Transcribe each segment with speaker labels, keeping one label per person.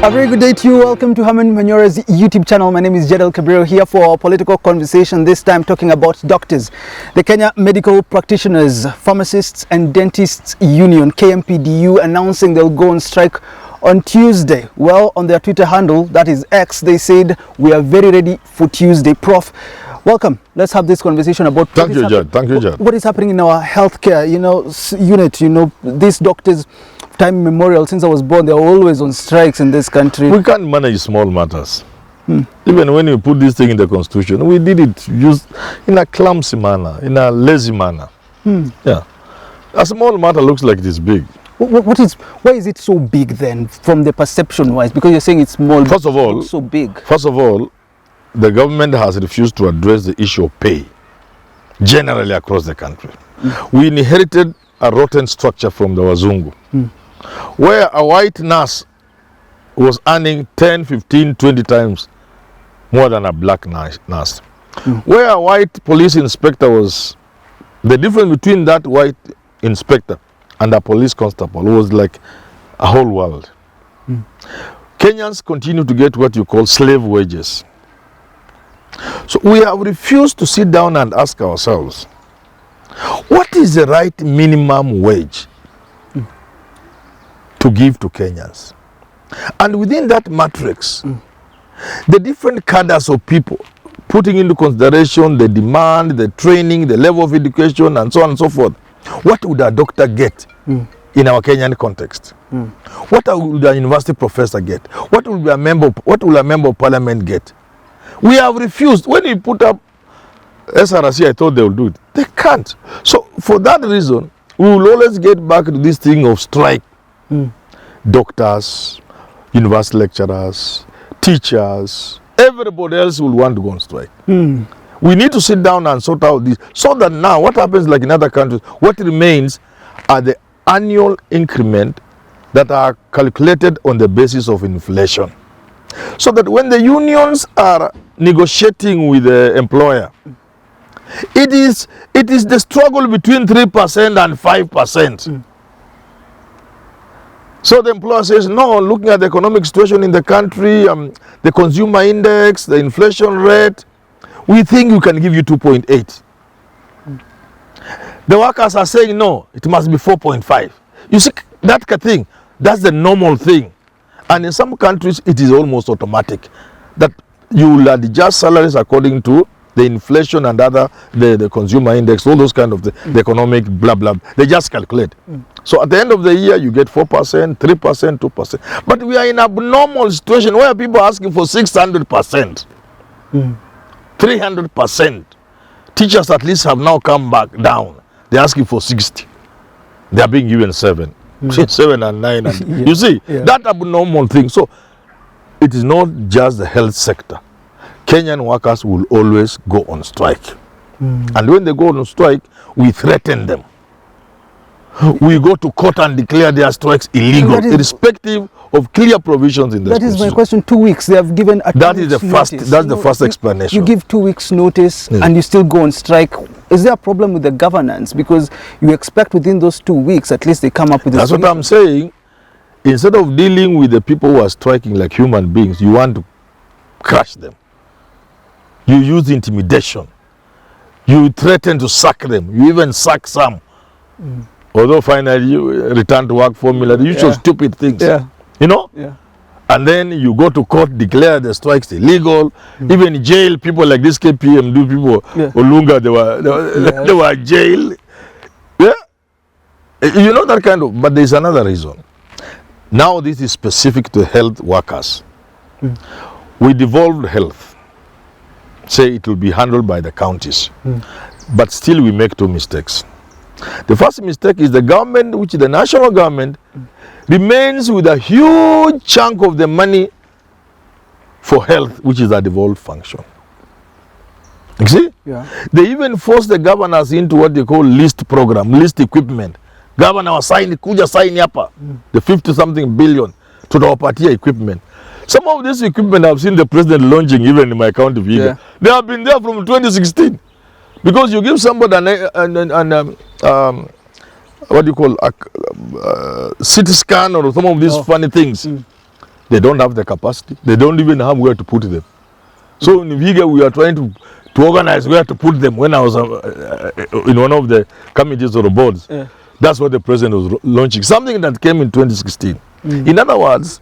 Speaker 1: A very good day to you. Welcome to Herman Manyora's YouTube channel. My name is Jedel Cabrero here for a political conversation, this time talking about doctors. The Kenya Medical Practitioners, Pharmacists and Dentists Union, KMPDU, announcing they'll go on strike on Tuesday. Well, on their Twitter handle, that is X, they said, we are very ready for Tuesday. Prof, welcome. Let's have this conversation about
Speaker 2: Thank you, Jed.
Speaker 1: What is happening in our healthcare, unit. These doctors, time immemorial, since I was born, they're always on strikes in this country.
Speaker 2: We can't manage small matters. Even when we put this thing in the constitution, we did it just in a clumsy manner, in a lazy manner. Yeah. A small matter looks like it is big.
Speaker 1: Why is it so big then, from the perception wise? Because you're saying it's small,
Speaker 2: first of all,
Speaker 1: so big.
Speaker 2: First of all, the government has refused to address the issue of pay generally across the country. We inherited a rotten structure from the Wazungu, where a white nurse was earning 10, 15, 20 times more than a black nurse. Where a white police inspector was, the difference between that white inspector and a police constable was like a whole world. Kenyans continue to get what you call slave wages. So we have refused to sit down and ask ourselves, what is the right minimum wage to give to Kenyans? And within that matrix, the different cadres of people, putting into consideration the demand, the training, the level of education, and so on and so forth, what would a doctor get in our Kenyan context? What would a university professor get? What will a member of parliament get? We have refused. When we put up SRC, I thought they will do it. They can't. So for that reason, we will always get back to this thing of strike. Doctors, university lecturers, teachers, everybody else will want to go on strike. We need to sit down and sort out this, so that now what happens, like in other countries, what remains are the annual increment that are calculated on the basis of inflation. So that when the unions are negotiating with the employer, it is the struggle between 3% and 5%. So the employer says, no, looking at the economic situation in the country, the consumer index, the inflation rate, we think we can give you 2.8. The workers are saying, no, it must be 4.5. You see, that thing, that's the normal thing. And in some countries, it is almost automatic that you will adjust salaries according to the inflation and the consumer index, all those kind of the economic blah, blah. They just calculate. So at the end of the year, you get 4%, 3%, 2%. But we are in an abnormal situation where people are asking for 600%, 300%. Teachers at least have now come back down. They're asking for 60. They are being given 7. 7 and 9. And you see, that abnormal thing. So it is not just the health sector. Kenyan workers will always go on strike. And when they go on strike, we threaten them. We go to court and declare their strikes illegal, irrespective of clear provisions in the
Speaker 1: That is my question. 2 weeks. They have given a
Speaker 2: That is the first. Notice. That's the first explanation.
Speaker 1: You give 2 weeks notice and you still go on strike. Is there a problem with the governance? Because you expect within those 2 weeks, at least they come up with a solution.
Speaker 2: That's what I'm saying. Instead of dealing with the people who are striking like human beings, you want to crush them. You use intimidation. You threaten to sack them. You even sack some. Although finally you return to work formula, the usual stupid things. You know? And then you go to court, declare the strikes illegal. Even jail people like this KPM do people. Olunga, they were jailed. You know that kind of. But there's another reason. Now this is specific to health workers. We devolved health. Say it will be handled by the counties. But still we make 2 mistakes. The first mistake is the government, which is the national government, remains with a huge chunk of the money for health, which is a devolved function. You see? They even force the governors into what they call list program, list equipment. Governor was signing, kuja sign yapa, the 50-something billion to the Opatia equipment. Some of this equipment I've seen the president launching even in my county of Kega. They have been there from 2016. Because you give somebody what do you call, CT scan or some of these funny things. They don't have the capacity. They don't even have where to put them. So in Viga, we are trying to organize where to put them. When I was in one of the committees or the boards, that's what the president was launching. Something that came in 2016. In other words,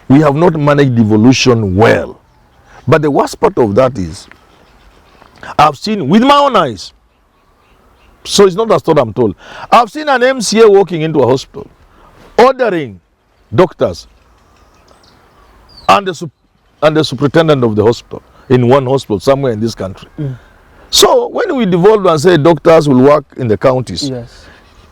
Speaker 2: we have not managed devolution well. But the worst part of that is, I've seen with my own eyes, so it's not as what I'm told, I've seen an MCA walking into a hospital, ordering doctors and the superintendent of the hospital in one hospital somewhere in this country. So when we devolved and said doctors will work in the counties,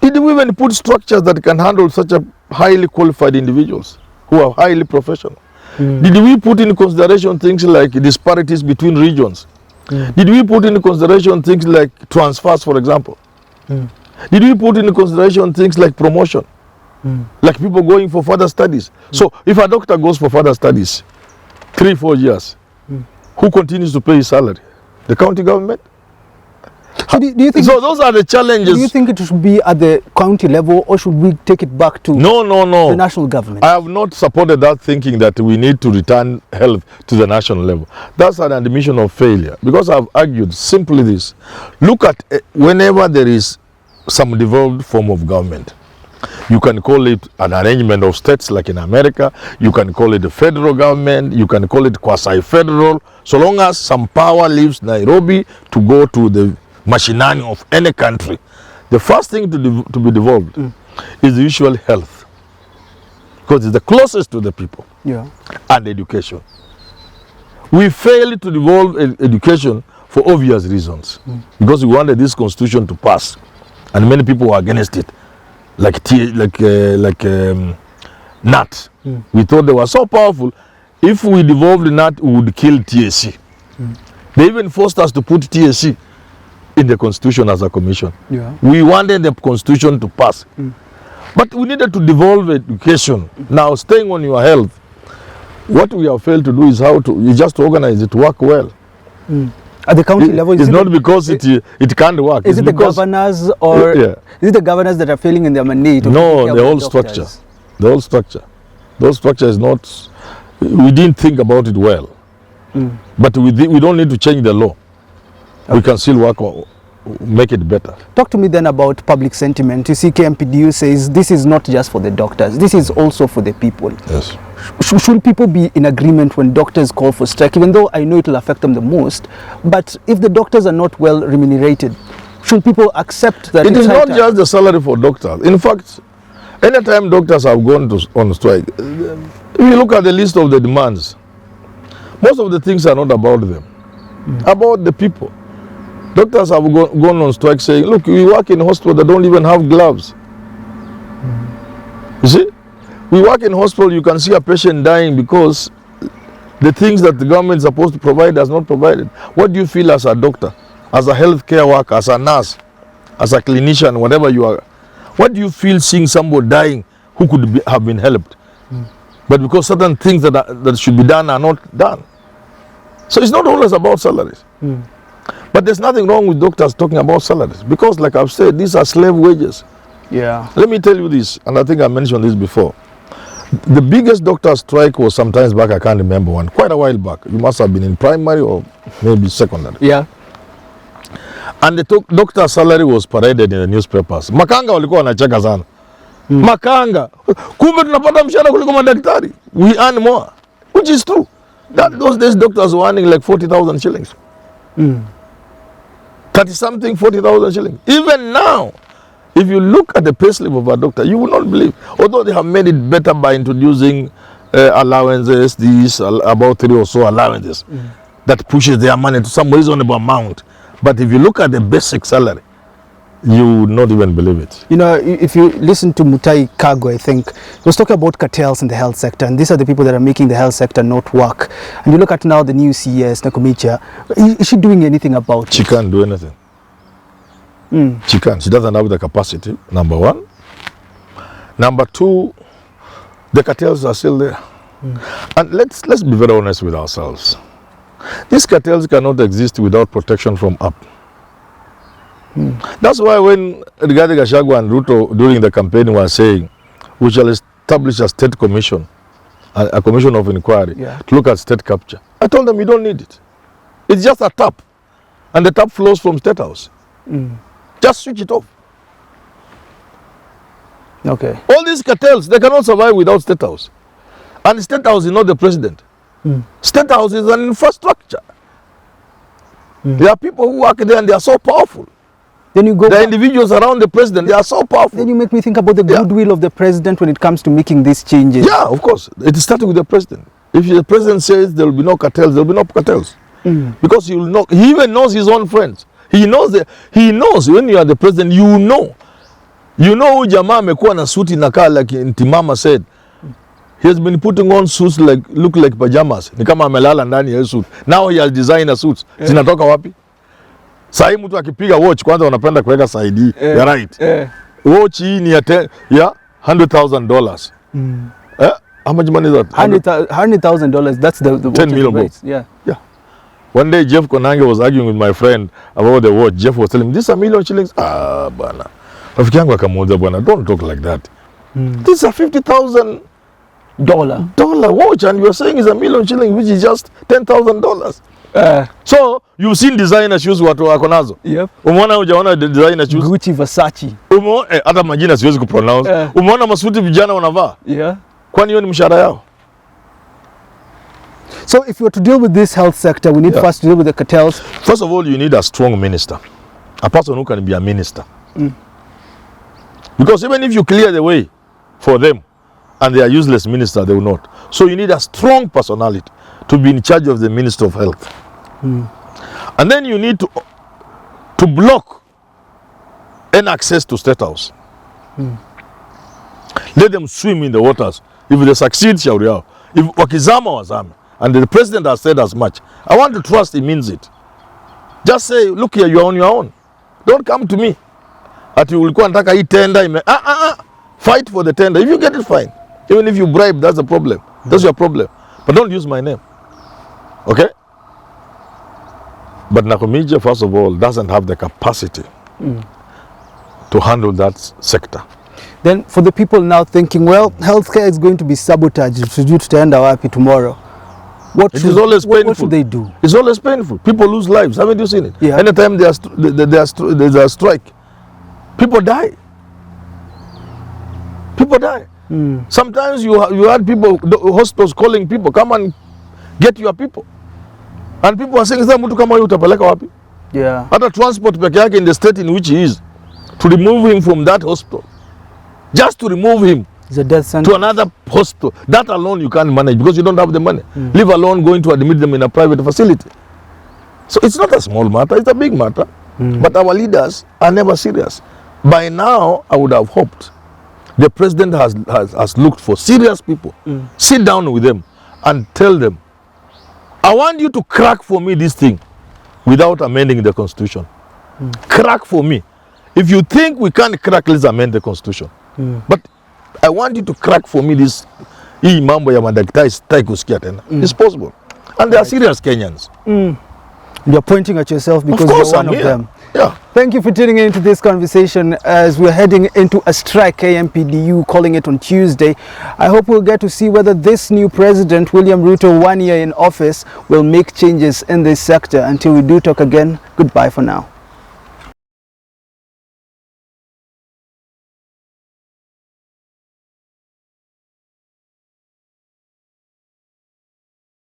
Speaker 2: did we even put structures that can handle such a highly qualified individuals who are highly professional? Did we put in consideration things like disparities between regions? Did we put in consideration things like transfers, for example? Did we put in consideration things like promotion? Like people going for further studies? So if a doctor goes for further studies, 3-4 years, who continues to pay his salary? The county government?
Speaker 1: So do you think
Speaker 2: so those are the challenges.
Speaker 1: Do you think it should be at the county level, or should we take it back to the national government?
Speaker 2: I have not supported that thinking that we need to return health to the national level. That's an admission of failure, because I've argued simply this. Look at whenever there is some devolved form of government, you can call it an arrangement of states like in America, you can call it the federal government, you can call it quasi-federal, so long as some power leaves Nairobi to go to the machinani of any country. The first thing to be devolved is the usual health, because it's the closest to the people, and education. We failed to devolve education for obvious reasons, because we wanted this constitution to pass, and many people were against it, like NAT. We thought they were so powerful. If we devolved NAT, we would kill TSC. They even forced us to put TSC in the constitution as a commission. We wanted the constitution to pass. But we needed to devolve education. Now, staying on your health, what we have failed to do is just organize it to work well.
Speaker 1: At the county level,
Speaker 2: it's not because it can't work.
Speaker 1: Is it the governors, or is it the governors that are failing in their mandate?
Speaker 2: No, the whole structure. The whole structure. The whole structure is not. We didn't think about it well. But we don't need to change the law. We can still work on, make it better.
Speaker 1: Talk to me then about public sentiment. You see, KMPDU says this is not just for the doctors, this is also for the people.
Speaker 2: Yes.
Speaker 1: Should people be in agreement when doctors call for strike, even though I know it will affect them the most? But if the doctors are not well remunerated, should people accept that?
Speaker 2: It is not just the salary for doctors. In fact, anytime doctors have gone on strike, if you look at the list of the demands, most of the things are not about them, about the people. Doctors have gone on strike saying, look, we work in hospital that don't even have gloves. You see? We work in hospital, you can see a patient dying because the things that the government is supposed to provide has not provided. What do you feel as a doctor, as a healthcare worker, as a nurse, as a clinician, whatever you are? What do you feel seeing somebody dying who could have been helped? But because certain things that should be done are not done. So it's not always about salaries. But there's nothing wrong with doctors talking about salaries, because like I've said, these are slave wages. Let me tell you this, and I think I mentioned this before. The biggest doctor strike was sometimes back, I can't remember one, quite a while back. You must have been in primary or maybe secondary. And the doctor's salary was paraded in the newspapers. Makanga walikuwa wanacheka sana. Makanga, kumbe tunapata mshahara kuliko madaktari. We earn more, which is true. Those days doctors were earning like 40,000 shillings. 30-something, 40,000 shillings. Even now, if you look at the payslip of a doctor, you will not believe. Although they have made it better by introducing allowances, about 3 or so allowances, that pushes their money to some reasonable amount. But if you look at the basic salary, you would not even believe it.
Speaker 1: You know, if you listen to Mutai Kagwe, I think, he was talking about cartels in the health sector, and these are the people that are making the health sector not work. And you look at now the new CS, Nakumicha, is she doing anything about it?
Speaker 2: She can't do anything. She can't. She doesn't have the capacity, number one. Number two, the cartels are still there. And let's be very honest with ourselves. These cartels cannot exist without protection from up. That's why when Rigathi, Gachagua and Ruto during the campaign were saying, we shall establish a state commission a commission of inquiry to look at state capture. I told them, you don't need it. It's just a tap. And the tap flows from State House. Just switch it off.
Speaker 1: Okay.
Speaker 2: All these cartels, they cannot survive without State House. And State House is not the president. State House is an infrastructure. There are people who work there and they are so powerful.
Speaker 1: Then you go.
Speaker 2: The individuals around the president, they are so powerful.
Speaker 1: Then you make me think about the goodwill of the president when it comes to making these changes.
Speaker 2: Yeah, of course. It started with the president. If the president says there will be no cartels, there will be no cartels. Because he will know. He even knows his own friends. He knows that. He knows when you are the president. You know. You know who jamaa amekuwa na suti nakaa like Ntimama said. He has been putting on suits like look like pajamas. Ni kama amelala ndani ya suit. Now he has designed a suits. Zinatoka wapi? Sasa mtu akipiga watch kwanza unapenda kuweka side ya right. Watch hii ni ya $100,000. How much money is that?
Speaker 1: $100,000. That's the
Speaker 2: $10 million.
Speaker 1: Yeah.
Speaker 2: One day Jeff Konange was arguing with my friend about the watch. Jeff was telling him, this is $1 million. Ah, bana. Rafiki yangu akamuuliza bwana, don't talk like that. This is a $50,000 watch and you are saying it's $1 million, which is just $10,000. So you've seen designer shoes watu wako nazo.
Speaker 1: Yep.
Speaker 2: Umeona hujaona designer shoes?
Speaker 1: Gucci, Versace.
Speaker 2: Umeona hata majina siwezi kupronounce. Umeona masuti vijana wanavaa?
Speaker 1: Yeah.
Speaker 2: Kwani hiyo ni mshahara yao?
Speaker 1: So if you were to deal with this health sector, we need first to deal with the cartels.
Speaker 2: First of all, you need a strong minister. A person who can be a minister. Because even if you clear the way for them and they are useless minister, they will not. So you need a strong personality to be in charge of the Minister of Health. And then you need to block any access to State House. Let them swim in the waters. If they succeed, shauri yao. If wakizama wazame. And the president has said as much. I want to trust he means it. Just say, look here, you are on your own. Don't come to me. Ati ulikuwa nataka hii tender. Fight for the tender. If you get it, fine. Even if you bribe, that's the problem. That's your problem. But don't use my name. Okay? But Nakumija, first of all, doesn't have the capacity to handle that sector.
Speaker 1: Then for the people now thinking, well, healthcare is going to be sabotaged. Sijui tutaenda wapi tomorrow. It is always painful. What should they do?
Speaker 2: It's always painful. People lose lives. Haven't you seen it?
Speaker 1: Yeah.
Speaker 2: Anytime there's a strike, people die. People die. Sometimes you had people, the hospitals calling people, come and get your people. And people are saying, mtu kama huyu utapeleka wapi?
Speaker 1: Yeah.
Speaker 2: Hata transport peke yake in the state in which he is, to remove him from that hospital, just to remove him
Speaker 1: It's a death sentence.
Speaker 2: to another hospital, that alone you can't manage because you don't have the money. Leave alone going to admit them in a private facility. So it's not a small matter, it's a big matter. But our leaders are never serious. By now, I would have hoped the president has looked for serious people. Sit down with them and tell them, I want you to crack for me this thing without amending the constitution. Crack for me. If you think we can't crack, let's amend the constitution. But I want you to crack for me this. Hii mambo ya madaktari sitaki kusikia tena. It's possible. And they are serious Kenyans.
Speaker 1: You're pointing at yourself because you're one of them.
Speaker 2: Yeah.
Speaker 1: Thank you for tuning into this conversation as we're heading into a strike, KMPDU calling it on Tuesday. I hope we'll get to see whether this new president, William Ruto, 1 year in office, will make changes in this sector. Until we do talk again, goodbye for now.